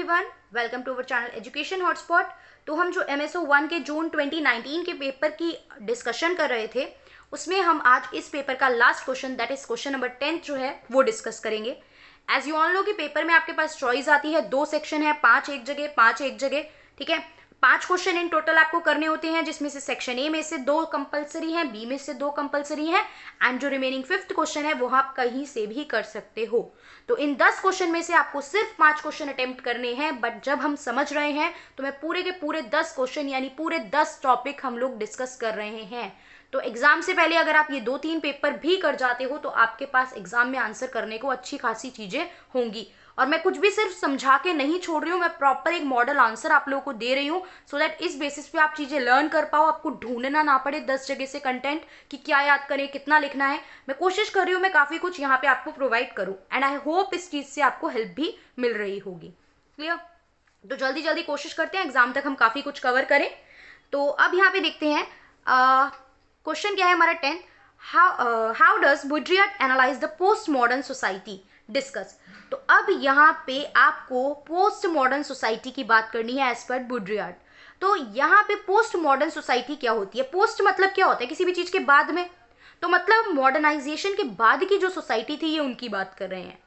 Everyone, welcome to our channel education hotspot. तो हम जो MSO 1 के जून 2019 के पेपर की डिस्कशन कर रहे थे, उसमें हम आज इस पेपर का last question that is question number 10 जो है वो डिस्कस करेंगे। एज यू ऑल नो कि पेपर में आपके पास चॉइस आती है, 2 सेक्शन है, 5 एक जगह 5 एक जगह, ठीक है। 5 क्वेश्चन इन टोटल आपको करने होते हैं, जिसमें से सेक्शन ए में से 2 कंपलसरी हैं, बी में से 2 कंपलसरी हैं, एंड जो रिमेनिंग 5th क्वेश्चन है वो आप कहीं से भी कर सकते हो। तो इन 10 क्वेश्चन में से आपको सिर्फ 5 क्वेश्चन अटेम्प्ट करने हैं, बट जब हम समझ रहे हैं तो मैं पूरे के पूरे 10 क्वेश्चन यानी पूरे 10 टॉपिक हम लोग डिस्कस कर रहे हैं। तो एग्जाम से पहले अगर आप ये 2-3 पेपर भी कर जाते हो तो आपके पास एग्जाम में आंसर करने को अच्छी खासी चीजें होंगी। और मैं कुछ भी सिर्फ समझा के नहीं छोड़ रही हूँ, मैं प्रॉपर एक मॉडल आंसर आप लोगों को दे रही हूँ, सो दैट इस बेसिस पे आप चीजें लर्न कर पाओ, आपको ढूंढना ना पड़े 10 जगह से कंटेंट कि क्या याद करें, कितना लिखना है। मैं कोशिश कर रही हूँ मैं काफी कुछ यहाँ पे आपको प्रोवाइड करूँ, एंड आई होप इस चीज से आपको हेल्प भी मिल रही होगी। क्लियर? तो जल्दी जल्दी कोशिश करते हैं एग्जाम तक हम काफी कुछ कवर करें। तो अब यहाँ पे देखते हैं क्वेश्चन क्या है हमारा 10। How does Baudrillard analyse the post modern society discuss. तो अब यहाँ पे आपको पोस्ट मॉडर्न सोसाइटी की बात करनी है एज पर बुड्रियाट। तो यहाँ पे पोस्ट मॉडर्न सोसाइटी क्या होती है? पोस्ट मतलब क्या होता है? किसी भी चीज के बाद में, तो मतलब मॉडर्नाइजेशन के बाद की जो सोसाइटी थी ये उनकी बात कर रहे हैं।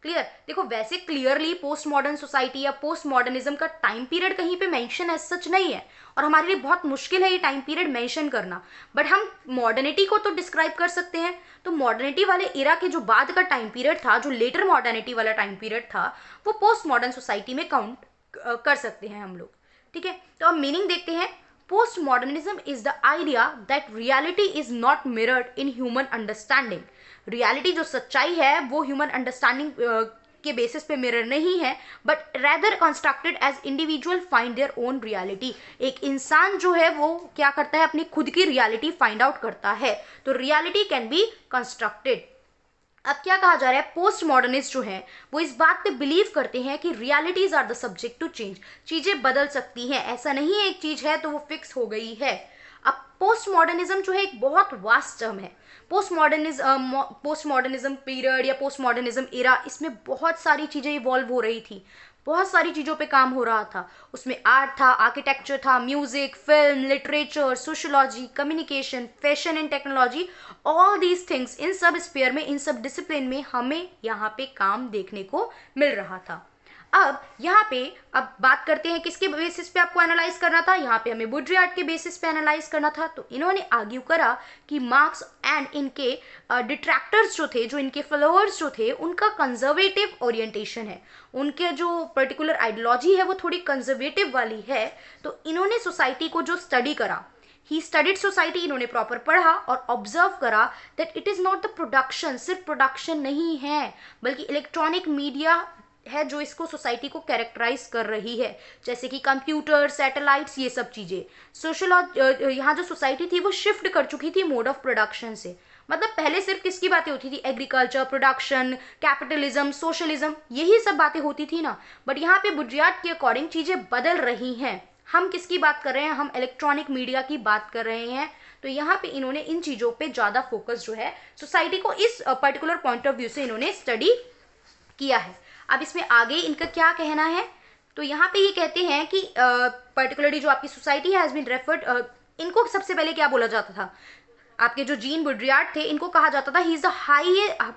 क्लियर? देखो वैसे क्लियरली पोस्ट मॉडर्न सोसाइटी या पोस्ट मॉडर्निज्म का टाइम पीरियड कहीं पे मेंशन एज सच नहीं है, और हमारे लिए बहुत मुश्किल है ये टाइम पीरियड मेंशन करना, बट हम मॉडर्निटी को तो डिस्क्राइब कर सकते हैं। तो मॉडर्निटी वाले इरा के जो बाद का टाइम पीरियड था, जो लेटर मॉडर्निटी वाला टाइम पीरियड था, वो पोस्ट मॉडर्न सोसाइटी में काउंट कर सकते हैं हम लोग, ठीक है। तो अब मीनिंग देखते हैं। Postmodernism is the idea that reality is not mirrored in human understanding. Reality जो सच्चाई है वो ह्यूमन अंडरस्टैंडिंग के बेसिस पे मिरर नहीं है, but rather constructed as individual find their own reality. एक इंसान जो है वो क्या करता है? अपनी खुद की रियलिटी फाइंड आउट करता है। तो रियलिटी कैन बी कंस्ट्रक्टेड। अब क्या कहा जा रहा है? पोस्ट मॉडर्निस्ट जो है वो इस बात पे बिलीव करते हैं कि realities are the subject to change. चीजें बदल सकती हैं, ऐसा नहीं है एक चीज है तो वो फिक्स हो गई है। अब पोस्ट मॉडर्निज्म जो है एक बहुत वास्ट टर्म है। पोस्ट मॉडर्निज्म पीरियड या पोस्ट मॉडर्निज्म एरा, इसमें बहुत सारी चीजें इवॉल्व हो रही थी, बहुत सारी चीज़ों पे काम हो रहा था। उसमें आर्ट था, आर्किटेक्चर था, music, film, literature, sociology, communication, fashion and technology, all these things, इन सब स्पेयर में, इन सब डिसिप्लिन में हमें यहाँ पे काम देखने को मिल रहा था। अब यहाँ पे अब बात करते हैं किसके बेसिस पे आपको एनालाइज करना था? यहाँ पे हमें बुड्रियाट के बेसिस पे एनालाइज करना था। तो इन्होंने आर्ग्यू करा कि मार्क्स एंड इनके डिट्रैक्टर्स जो थे, जो इनके फॉलोअर्स जो थे, उनका कंजर्वेटिव ओरिएंटेशन है, उनके जो पर्टिकुलर आइडियोलॉजी है वो थोड़ी कंजर्वेटिव वाली है। तो इन्होंने सोसाइटी को जो स्टडी करा, ही स्टडीड सोसाइटी, इन्होंने प्रॉपर पढ़ा और ऑब्जर्व करा that it is not the production, सिर्फ प्रोडक्शन नहीं है, बल्कि इलेक्ट्रॉनिक मीडिया है जो इसको सोसाइटी को कैरेक्टराइज कर रही है, जैसे कि कंप्यूटर, सैटेलाइट्स, ये सब चीजें। सोशलॉजी, यहाँ जो सोसाइटी थी वो शिफ्ट कर चुकी थी मोड ऑफ प्रोडक्शन से। मतलब पहले सिर्फ किसकी बातें होती थी? एग्रीकल्चर, प्रोडक्शन, कैपिटलिज्म, सोशलिज्म, यही सब बातें होती थी ना। बट यहाँ पे बुड्रियाट के अकॉर्डिंग चीजें बदल रही हैं। हम किसकी बात कर रहे हैं? हम इलेक्ट्रॉनिक मीडिया की बात कर रहे हैं। तो यहाँ पे इन्होंने इन चीजों पे ज्यादा फोकस जो है, सोसाइटी को इस पर्टिकुलर पॉइंट ऑफ व्यू से इन्होंने स्टडी किया है। अब इसमें आगे इनका क्या कहना है? तो यहाँ पे ये कहते हैं कि पर्टिकुलरली जो आपकी सोसाइटी हैज बीन रेफर्ड, इनको सबसे पहले क्या बोला जाता था? आपके जो जीन बुड्रियाट थे, इनको कहा जाता था he is the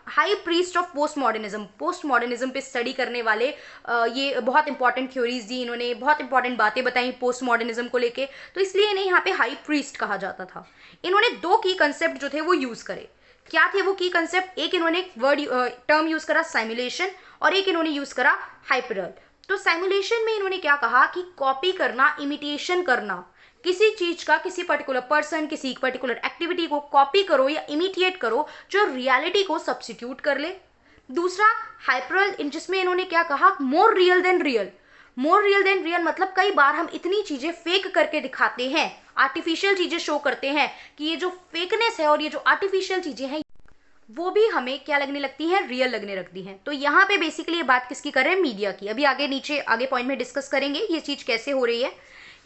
high priest of post modernism. Post modernism पे स्टडी करने वाले, ये बहुत इंपॉर्टेंट थ्योरीज दी इन्होंने, बहुत इंपॉर्टेंट बातें बताई पोस्ट मॉडर्निज्म को लेके, तो इसलिए इन्हें यहाँ पे हाई प्रीस्ट कहा जाता था। इन्होंने 2 की कंसेप्ट जो थे वो यूज करे। क्या थे वो की कंसेप्ट? एक इन्होंने वर्ड टर्म यूज करा साइमुलेशन, और एक इन्होंने यूज करा हाइपरल। तो साइमुलेशन में इन्होंने क्या कहा कि कॉपी करना, इमिटेशन करना, किसी चीज का, किसी पर्टिकुलर पर्सन, किसी पर्टिकुलर एक्टिविटी को कॉपी करो या इमिटेट करो जो रियलिटी को सब्स्टिट्यूट कर ले। दूसरा हाइपरल, जिसमें इन्होंने क्या कहा? More real than real. More real than real मतलब कई बार हम इतनी चीजें फेक करके दिखाते हैं, आर्टिफिशियल चीजें शो करते हैं कि ये जो फेकनेस है और ये जो आर्टिफिशियल चीजें हैं वो भी हमें क्या लगने लगती हैं? रियल लगने लगती हैं। तो यहाँ पे बेसिकली ये बात किसकी कर रहे हैं? मीडिया की। अभी आगे नीचे आगे पॉइंट में डिस्कस करेंगे ये चीज कैसे हो रही है।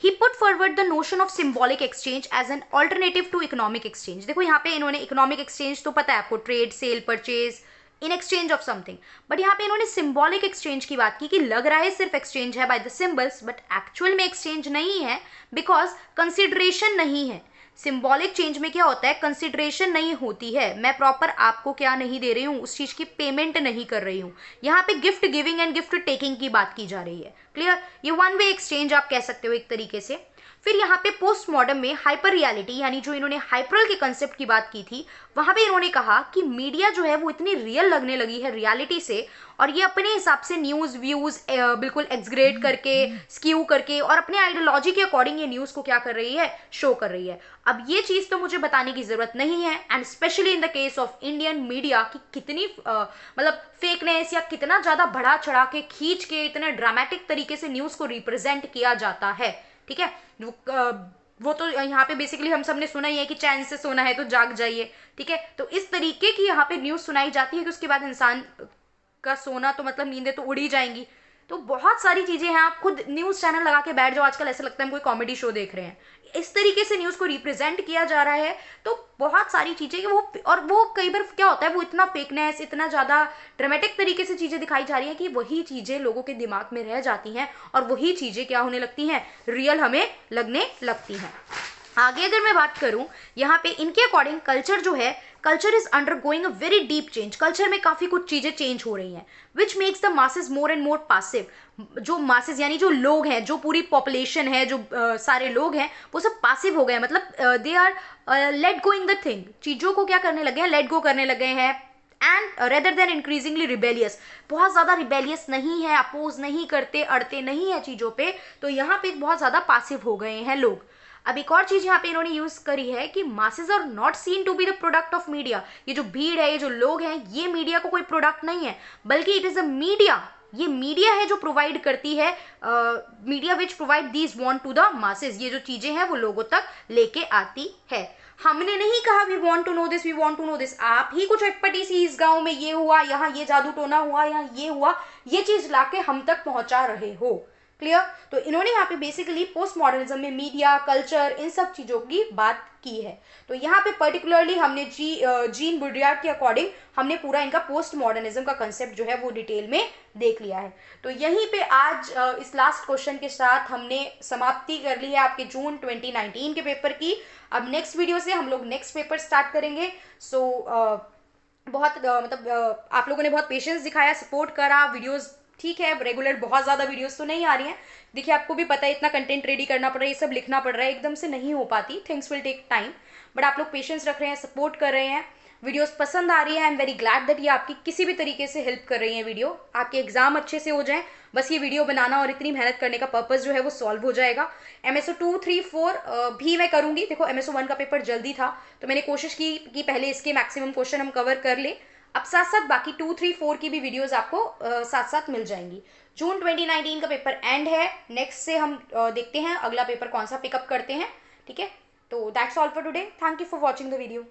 He put forward the notion of symbolic exchange as an alternative to economic exchange. देखो यहाँ पे इन्होंने इकोनॉमिक एक्सचेंज तो पता है आपको, trade, sale, purchase, in exchange of something. But यहाँ पे इन्होंने सिंबॉलिक एक्सचेंज की बात की कि लग रहा है सिर्फ एक्सचेंज है by the symbols, but actual में एक्सचेंज नहीं है, बिकॉज कंसिडरेशन नहीं है। सिंबॉलिक चेंज में क्या होता है, कंसिडरेशन नहीं होती है, मैं प्रॉपर आपको क्या नहीं दे रही हूँ, उस चीज की पेमेंट नहीं कर रही हूँ। यहाँ पे gift giving and gift taking की बात की जा रही है। क्लियर, ये वन वे एक्सचेंज आप कह सकते हो एक तरीके से। फिर यहाँ पे पोस्ट मॉडर्न में हाइपर रियलिटी, यानी जो इन्होंने हाइपरल के कंसेप्ट की बात की थी, वहां पे इन्होंने कहा कि मीडिया जो है वो इतनी रियल लगने लगी है रियलिटी से, और ये अपने हिसाब से न्यूज व्यूज बिल्कुल एक्सग्रेट करके, स्क्यू करके, और अपने आइडियोलॉजी के अकॉर्डिंग ये न्यूज को क्या कर रही है, शो कर रही है। अब ये चीज तो मुझे बताने की जरूरत नहीं है, and specially in the case of Indian media की कितनी मतलब फेकनेस या कितना ज्यादा बढ़ा चढ़ा के खींच के इतने ड्रामेटिक तरीके से न्यूज को रिप्रेजेंट किया जाता है। ठीक है, वो तो यहाँ पे बेसिकली हम सब ने सुना ही है कि चैन से सोना है तो जाग जाइए। ठीक है, तो इस तरीके की यहाँ पे न्यूज सुनाई जाती है कि उसके बाद इंसान का सोना तो मतलब नींदें तो उड़ ही जाएंगी। तो बहुत सारी चीजें हैं, आप खुद न्यूज चैनल लगा के बैठ जाओ, आजकल ऐसा लगता है हम कोई कॉमेडी शो देख रहे हैं। इस तरीके से न्यूज को रिप्रेजेंट किया जा रहा है, तो बहुत सारी चीजें वो, और वो कई बार क्या होता है, वो इतना फेकनेस, इतना ज्यादा ड्रामेटिक तरीके से चीजें दिखाई जा रही हैं कि वही चीजें लोगों के दिमाग में रह जाती हैं, और वही चीजें क्या होने लगती हैं, रियल हमें लगने लगती हैं। आगे अगर मैं बात करूं, यहाँ पे इनके अकॉर्डिंग कल्चर जो है, culture is undergoing a very deep change. Culture में काफी कुछ चीजें चेंज हो रही हैं, which makes the masses more and more passive. जो मासेस यानी जो लोग हैं, जो पूरी पॉपुलेशन है, जो सारे लोग हैं, वो सब पासिव हो गए हैं, मतलब they are let going the thing, चीजों को क्या करने लगे हैं, लेट गो करने लगे हैं। And rather than increasingly rebellious, बहुत ज्यादा रिबेलियस नहीं है, अपोज नहीं करते, अड़ते नहीं है चीजों पे, तो यहाँ पे बहुत ज्यादा पासिव हो गए हैं लोग। अब एक और चीज यहाँ पे इन्होंने यूज करी है कि masses are not seen to be the product of media. ये जो भीड़ है, ये जो लोग हैं, ये मीडिया को कोई प्रोडक्ट नहीं है, बल्कि इट इज अ मीडिया, ये मीडिया है जो प्रोवाइड करती है, media which provide these want to the masses, ये जो चीजें हैं वो लोगों तक लेके आती है। हमने नहीं कहा we want to know this, we want to know this, आप ही कुछ अटपटी सी इस गांव में ये हुआ, यहाँ ये जादू टोना हुआ, यहाँ ये हुआ, ये चीज लाके हम तक पहुंचा रहे हो। क्लियर, तो इन्होंने यहाँ पे बेसिकली पोस्ट मॉडर्निज्म में मीडिया, कल्चर, इन सब चीजों की बात की है। तो यहाँ पे पर्टिकुलरली हमने जीन बुडियार्ड के अकॉर्डिंग हमने पूरा इनका पोस्ट मॉडर्निज्म का कंसेप्ट जो है वो डिटेल में देख लिया है। तो यहीं पे आज इस लास्ट क्वेश्चन के साथ हमने समाप्ति कर ली है आपके जून 2019 के पेपर की। अब नेक्स्ट वीडियो से हम लोग नेक्स्ट पेपर स्टार्ट करेंगे। सो बहुत आप लोगों ने बहुत पेशेंस दिखाया, सपोर्ट करा, वीडियोस ठीक है, रेगुलर बहुत ज़्यादा वीडियोस तो नहीं आ रही हैं, देखिए आपको भी पता है इतना कंटेंट रेडी करना पड़ रहा है, ये सब लिखना पड़ रहा है, एकदम से नहीं हो पाती, things will take time, but आप लोग पेशेंस रख रहे हैं, सपोर्ट कर रहे हैं, वीडियोस पसंद आ रही है। I am very glad that ये आपकी किसी भी तरीके से हेल्प कर रही है वीडियो, आपके एग्जाम अच्छे से हो जाए, बस ये वीडियो बनाना और इतनी मेहनत करने का पर्पस जो है वो सॉल्व हो जाएगा। MSO 2, 3, 4 भी मैं करूंगी। देखो MSO 1 का पेपर जल्दी था, तो मैंने कोशिश की कि पहले इसके मैक्सिमम क्वेश्चन हम कवर कर ले, अब साथ साथ बाकी 2, 3, 4 की भी वीडियोस आपको साथ साथ मिल जाएंगी। जून 2019 का पेपर एंड है, नेक्स्ट से हम देखते हैं अगला पेपर कौन सा पिकअप करते हैं। ठीक है, तो that's all for today, thank you for watching the video.